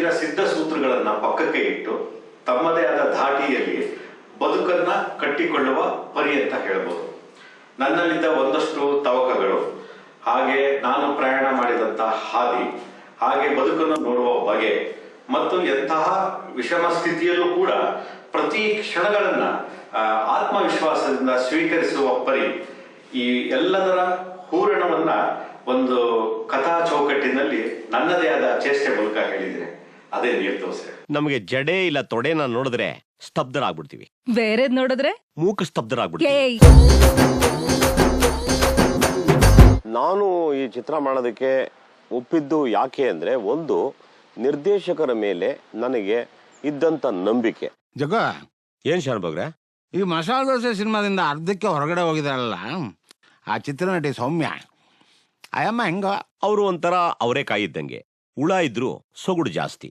ಬದುಕಿನ ಸಿದ್ಧ ಸೂತ್ರಗಳನ್ನ ಪಕ್ಕಕ್ಕೆ ಇಟ್ಟು ತಮ್ಮದೇ ಆದ ಧಾಟಿಯಲ್ಲಿ ಬದುಕನ್ನ ಕಟ್ಟಿಕೊಳ್ಳುವ ಪರಿ ಅಂತ ಹೇಳ್ಬೋದು. ನನ್ನಲ್ಲಿದ್ದ ಒಂದಷ್ಟು ತವಕಗಳು, ಹಾಗೆ ನಾನು ಪ್ರಯಾಣ ಮಾಡಿದಂತಹ ಹಾದಿ, ಹಾಗೆ ಬದುಕನ್ನು ನೋಡುವ ಬಗೆ ಮತ್ತು ಎಂತಹ ವಿಷಮ ಸ್ಥಿತಿಯಲ್ಲೂ ಕೂಡ ಪ್ರತಿ ಕ್ಷಣಗಳನ್ನ ಆತ್ಮವಿಶ್ವಾಸದಿಂದ ಸ್ವೀಕರಿಸುವ ಪರಿ, ಈ ಎಲ್ಲದರ ಹೂರಣವನ್ನ ಒಂದು ಕಥಾ ಚೌಕಟ್ಟಿನಲ್ಲಿ ನನ್ನದೇ ಆದ ಚೇಷ್ಟೆ ಮೂಲಕ ಹೇಳಿದ್ರೆ ಅದೇ ನೀರ್ತೋಸೆ. ನಮಗೆ ಜಡೆ ಇಲ್ಲ ತೊಡೆನ ನೋಡಿದ್ರೆ ಸ್ತಬ್ಧರಾಗ್ಬಿಡ್ತೀವಿ, ಬೇರೆ ನೋಡಿದ್ರೆ ಮೂಕ ಸ್ತಬ್ಧರಾಗ್ಬಿಡ್ತೀವಿ. ನಾನು ಈ ಚಿತ್ರ ಮಾಡೋದಕ್ಕೆ ಒಪ್ಪಿದ್ದು ಯಾಕೆ ಅಂದ್ರೆ, ಒಂದು ನಿರ್ದೇಶಕರ ಮೇಲೆ ನನಗೆ ಇದ್ದಂತ ನಂಬಿಕೆ. ಜಗ, ಏನ್ ಶಾನ್ಭೋಗ್ರೆ, ಈ ಮಸಾಲೆ ದೋಸೆ ಸಿನಿಮಾದಿಂದ ಅರ್ಧಕ್ಕೆ ಹೊರಗಡೆ ಹೋಗಿದಾರಲ್ಲ ಆ ಚಿತ್ರನಟಿ ಸೌಮ್ಯ, ಅಯ್ಯಮ್ಮ ಹೆಂಗ? ಅವರು ಒಂಥರ ಅವರೇ ಕಾಯಿದ್ದಂಗೆ, ಹುಳ ಇದ್ರು ಸೊಗುಡು ಜಾಸ್ತಿ.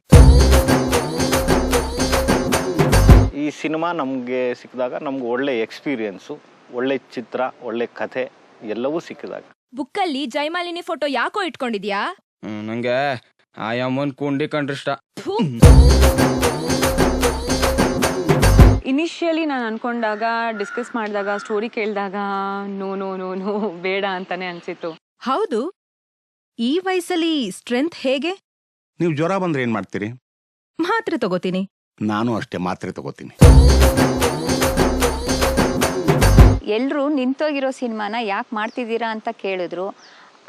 ಈ ಸಿನಿಮಾ ನಮಗೆ ಸಿಕ್ಕಿದಾಗ ನಮ್ಗೆ ಒಳ್ಳೆ ಎಕ್ಸ್ಪೀರಿಯನ್ಸು, ಒಳ್ಳೆ ಚಿತ್ರ, ಒಳ್ಳೆ ಕಥೆ ಎಲ್ಲವೂ ಸಿಕ್ಕಿದಾಗ. ಬುಕ್ಕಲ್ಲಿ ಜಯಮಾಲಿನಿ ಫೋಟೋ ಯಾಕೋ ಇಟ್ಕೊಂಡಿದ್ಯಾ? ನಂಗೆ ಆಯಮ್ಮನ್ ಕುಂಡಿ ಕಂಡ್ರಿಷ್ಟ. ಇನಿಷಿಯಲಿ ನಾನು ಅನ್ಕೊಂಡಾಗ, ಡಿಸ್ಕಸ್ ಮಾಡಿದಾಗ, ಸ್ಟೋರಿ ಕೇಳಿದಾಗ ನೋ ನೋ ನೋ ನೋ ಬೇಡ ಅಂತಾನೆ ಅನ್ಸಿತ್ತು. ಹೌದು, ಈ ವಯಸ್ಸಲ್ಲಿ ಸ್ಟ್ರೆಂತ್ ಹೇಗೆ? ನೀವು ಜ್ವರ ಬಂದ್ರೆ ಏನ್ ಮಾಡ್ತೀರಿ? ಮಾತ್ರೆ ತಗೋತೀನಿ. ನಾನು ಅಷ್ಟೇ, ಮಾತ್ರೆ ತಗೋತೀನಿ. ಎಲ್ರು ನಿಂತೋಗಿರೋ ಸಿನಿಮಾನ ಯಾಕೆ ಮಾಡ್ತಿದ್ದೀರಾ ಅಂತ ಕೇಳಿದ್ರು.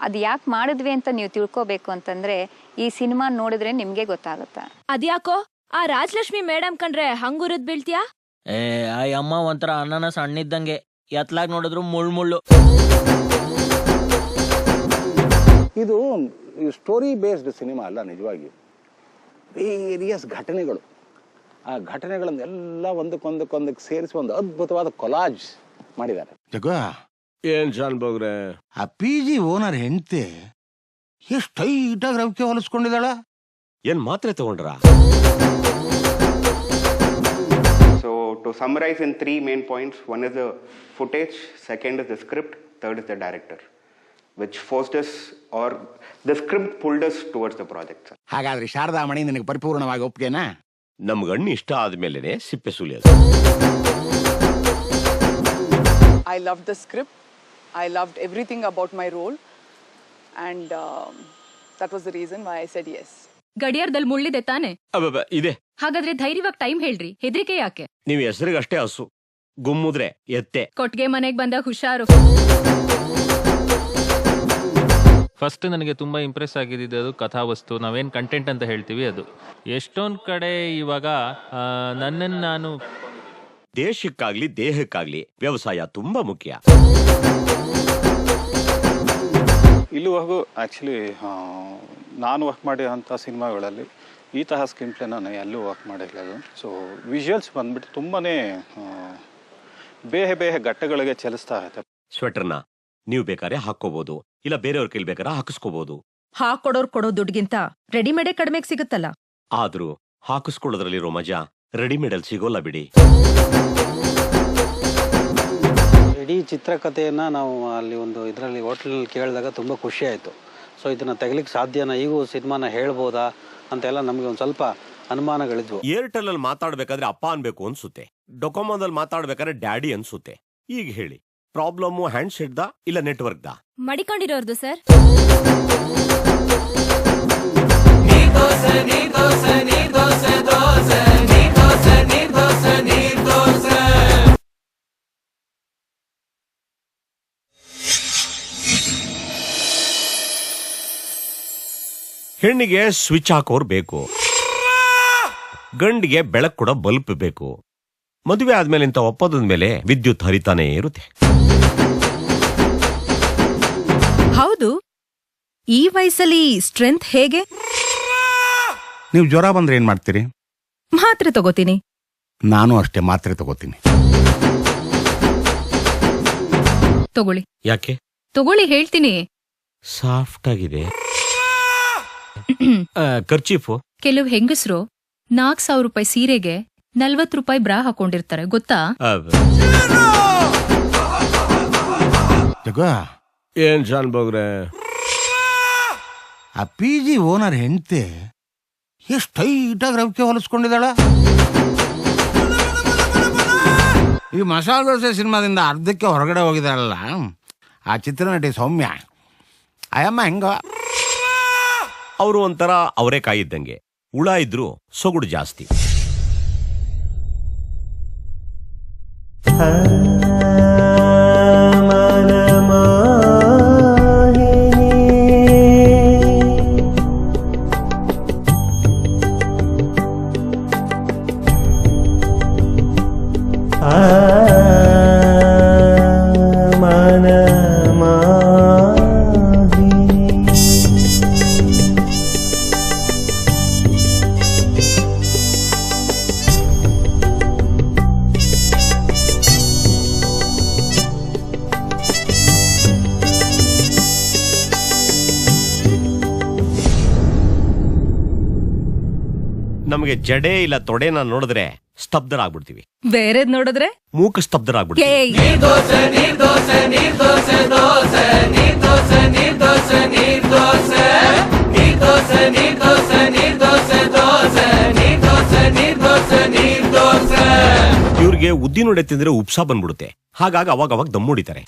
ಅದು ಯಾಕೆ ಮಾಡಿದ್ವಿ ಅಂತ ನೀವು ತಿಳ್ಕೋಬೇಕು ಅಂತಂದ್ರೆ ಈ ಸಿನಿಮಾ ನೋಡಿದ್ರೆ ನಿಮ್ಗೆ ಗೊತ್ತಾಗುತ್ತೆ. ಅದ್ಯಾಕೋ ಆ ರಾಜಲಕ್ಷ್ಮಿ ಮೇಡಮ್ ಕಂಡ್ರೆ ಹಂಗುರದ್ ಬೀಳ್ತೀಯಾ? ಆ ಅಮ್ಮ ಒಂಥರ ಅನ್ನನ ಸಣ್ಣಿದ್ದಂಗೆ, ಎತ್ಲಾಗ್ ನೋಡಿದ್ರು ಮುಳ್ಳು. ಇದು ಸ್ಟೋರಿ ಬೇಸ್ಡ್ ಸಿನಿಮಾ ಅಲ್ಲ, ನಿಜವಾಗಿ ವೇರಿಯಸ್ ಘಟನೆಗಳು. ಆ ಘಟನೆಗಳನ್ನೆಲ್ಲ ಒಂದಕ್ಕೊಂದಕ್ಕೆ ಸೇರಿಸಿ ಒಂದು ಅದ್ಭುತವಾದ ಕೊಲಾಜ್ ಮಾಡಿದ್ದಾರೆ. ಜಗ, ಏನ್ ಶಾನ್ಭೋಗ್ರೆ, ಆ PG ಓನರ್ ಹೆಂಡತಿ ಎಷ್ಟು ಟೈಟಾಗಿ ರವಿಕೆ ಹೊಲಿಸ್ಕೊಂಡಿದ್ದಾಳ. ಏನ್ ಮಾತ್ರೆ ತಗೊಂಡ್ರ? So to summarize in 3 main points, one is the footage, second is the script, third is the director, which forced us, or the script pulled us towards the project. ಹಾಗಾದ್ರೆ ಶಾರದಾಮಣಿ ನಿನಗೆ ಪರಿಪೂರ್ಣವಾಗಿ ಒಪ್ಪಿಗೆನಾ? ನಮ್ಗಣ್ಣು ಇಷ್ಟ ಆದ್ಮೇಲೆ ಸಿಪ್ಪೆ ಸುಲಿಯೋದು. I loved the script. I loved everything about my role, and that was the reason why I said yes. ಗಡಿಯಾರದಲ್ಲಿ ಮುಳ್ಳಿದೆ ತಾನೆ? ಇದೆ. ಹಾಗಾದ್ರೆ ಧೈರ್ಯವಾಗಿ ಟೈಮ್ ಹೇಳ್ರಿ, ಹೆದರಿಕೆ ಯಾಕೆ? ನೀವು ಹೆಸರಿಗಷ್ಟೇ ಹಸು, ಗುಮ್ಮುದ್ರೆ ಎತ್ತೆ. ಕೊಟ್ಟಿಗೆ ಮನೆಗೆ ಬಂದಾಗ ಹುಷಾರು. ಫಸ್ಟ್ ನನಗೆ ತುಂಬ ಇಂಪ್ರೆಸ್ ಆಗಿದ್ದು ಅದು ಕಥಾವಸ್ತು, ನಾವೇನು ಕಂಟೆಂಟ್ ಅಂತ ಹೇಳ್ತೀವಿ ಅದು. ಎಷ್ಟೊಂದು ಕಡೆ ಇವಾಗ ನನ್ನನ್ನು ನಾನು, ದೇಶಕ್ಕಾಗ್ಲಿ ದೇಹಕ್ಕಾಗ್ಲಿ ವ್ಯವಸಾಯ ತುಂಬಾ ಮುಖ್ಯ. ಇಲ್ಲಿವರೆಗೂ ಆ್ಯಕ್ಚುಲಿ ನಾನು ವರ್ಕ್ ಮಾಡಿರೋಂಥ ಸಿನಿಮಾಗಳಲ್ಲಿ ಈ ತರಹ ಸ್ಕ್ರೀನ್ ಪ್ಲೇ ನಾನು ಎಲ್ಲೂ ವರ್ಕ್ ಮಾಡಿರಲಿಲ್ಲ. ಸೊ ವಿಜುವಲ್ಸ್ ಬಂದ್ಬಿಟ್ಟು ತುಂಬಾ ಬೇರೆ ಘಟ್ಟಗಳಿಗೆ ಚಲಿಸ್ತಾ ಇರುತ್ತೆ. ಸ್ವೆಟರ್ನ ನೀವು ಬೇಕಾದ್ರೆ ಹಾಕೋಬಹುದು, ಇಲ್ಲ ಬೇರೆಯವ್ರ ಕೈಲಿ ಬೇಕಾದ್ರೆ ಹಾಕಿಸ್ಕೋಬಹುದು. ಹಾಕೊಡೋರ್ ಕೊಡೋ ದುಡ್ಗಿಂತ ರೆಡಿಮೇಡೇ ಕಡಿಮೆಗೆ ಸಿಗುತ್ತಲ್ಲ. ಆದ್ರೂ ಹಾಕಿಸ್ಕೊಳ್ಳೋದ್ರಲ್ಲಿರೋ ಮಜಾ ರೆಡಿಮೇಡ್ ಅಲ್ಲಿ ಸಿಗೋಲ್ಲ ಬಿಡಿ. ಇಡೀ ಚಿತ್ರಕಥೆಯನ್ನು ನಾವು ಅಲ್ಲಿ ಒಂದು ಇದರಲ್ಲಿ ಹೋಟ್ಲಲ್ಲಿ ಕೇಳಿದಾಗ ತುಂಬ ಖುಷಿ ಆಯಿತು. ಸೊ ಇದನ್ನು ತೆಗಲಿಕ್ಕೆ ಸಾಧ್ಯನಾ, ಈಗೂ ಸಿನಿಮಾನ ಹೇಳ್ಬೋದಾ ಅಂತೆಲ್ಲ ನಮಗೆ ಒಂದು ಸ್ವಲ್ಪ ಅನುಮಾನಗಳಿದ್ವು. ಏರ್ಟೆಲ್ ಅಲ್ಲಿ ಮಾತಾಡ್ಬೇಕಾದ್ರೆ ಅಪ್ಪ ಅನ್ಬೇಕು ಅನ್ಸುತ್ತೆ, ಡೊಕೊಮೋದಲ್ಲಿ ಮಾತಾಡ್ಬೇಕಾದ್ರೆ ಡ್ಯಾಡಿ ಅನ್ಸುತ್ತೆ. ಈಗ ಹೇಳಿ, ಪ್ರಾಬ್ಲಮ್ ಹ್ಯಾಂಡ್ ಸೆಟ್ ದಾ ಇಲ್ಲ ನೆಟ್ವರ್ಕ್ ದಾ? ಮಡಿಕೊಂಡಿರೋರ್ದು ಸರ್. ಹೆಣ್ಣಿಗೆ ಸ್ವಿಚ್ ಹಾಕೋರ್ ಬೇಕು, ಗಂಡಿಗೆ ಬೆಳಕು ಕೂಡ ಬಲ್ಪ್ ಬೇಕು. ಮದುವೆ ಆದ್ಮೇಲೆ ಇಂಥ ಒಪ್ಪಂದದ ಮೇಲೆ ವಿದ್ಯುತ್ ಹರಿತಾನೇ ಇರುತ್ತೆ. ಹೌದು, ಈ ವಯಸ್ಸಲ್ಲಿ ಸ್ಟ್ರೆಂತ್ ಹೇಗೆ? ನೀವು ಜ್ವರ ಬಂದ್ರೆ ಏನ್ ಮಾಡ್ತೀರಿ? ಮಾತ್ರೆ ತಗೋತೀನಿ. ನಾನು ಅಷ್ಟೇ, ಮಾತ್ರೆ ತಗೋತೀನಿ. ತಗೊಳ್ಳಿ. ಯಾಕೆ? ತಗೊಳ್ಳಿ ಹೇಳ್ತೀನಿ. ಸಾಫ್ಟ್ ಆಗಿದೆ. ಖರ್ಚೀಫು? ಕೆಲವು ಹೆಂಗಸರು 4,000 ರೂಪಾಯಿ ಸೀರೆಗೆ 40 ರೂಪಾಯಿ ಬ್ರಾ ಹಾಕೊಂಡಿರ್ತಾರೆ, ಗೊತ್ತಾ? ಏನ್ ಶಾನ್ಭೋಗ್ರೆ, ಆ PG ಓನರ್ ಹೆಂಡತಿ ಎಷ್ಟು ಟೈಟಾಗಿ ರವಿಕೆ ಹೊಲಿಸ್ಕೊಂಡಿದ್ದಾಳ. ಈ ಮಸಾಲೆ ದೋಸೆ ಸಿನಿಮಾದಿಂದ ಅರ್ಧಕ್ಕೆ ಹೊರಗಡೆ ಹೋಗಿದ್ದಾಳಲ್ಲ ಆ ಚಿತ್ರನಟಿ ಸೌಮ್ಯ, ಅಯ್ಯಮ್ಮ ಹೆಂಗ ಅವರು ಒಂಥರ ಅವರೇ ಕಾಯಿದ್ದಂಗೆ, ಹುಳ ಇದ್ರು ಸೊಗುಡು ಜಾಸ್ತಿ. ನಮಗೆ ಜಡೆ ಇಲ್ಲ ತೊಡೆನ ನೋಡಿದ್ರೆ ಸ್ತಬ್ಧರಾಗ್ಬಿಡ್ತೀವಿ, ಬೇರೆದ್ ನೋಡಿದ್ರೆ ಮೂಕ ಸ್ತಬ್ಧರಾಗ್ಬಿಡ್ತೀವಿ. ಇವ್ರಿಗೆ ಉದ್ದಿನೊಡೆ ತಿಂದ್ರೆ ಉಪ್ಸ ಬಂದ್ಬಿಡುತ್ತೆ, ಹಾಗಾಗಿ ಅವಾಗ ದಮ್ಮುಡಿತಾರೆ.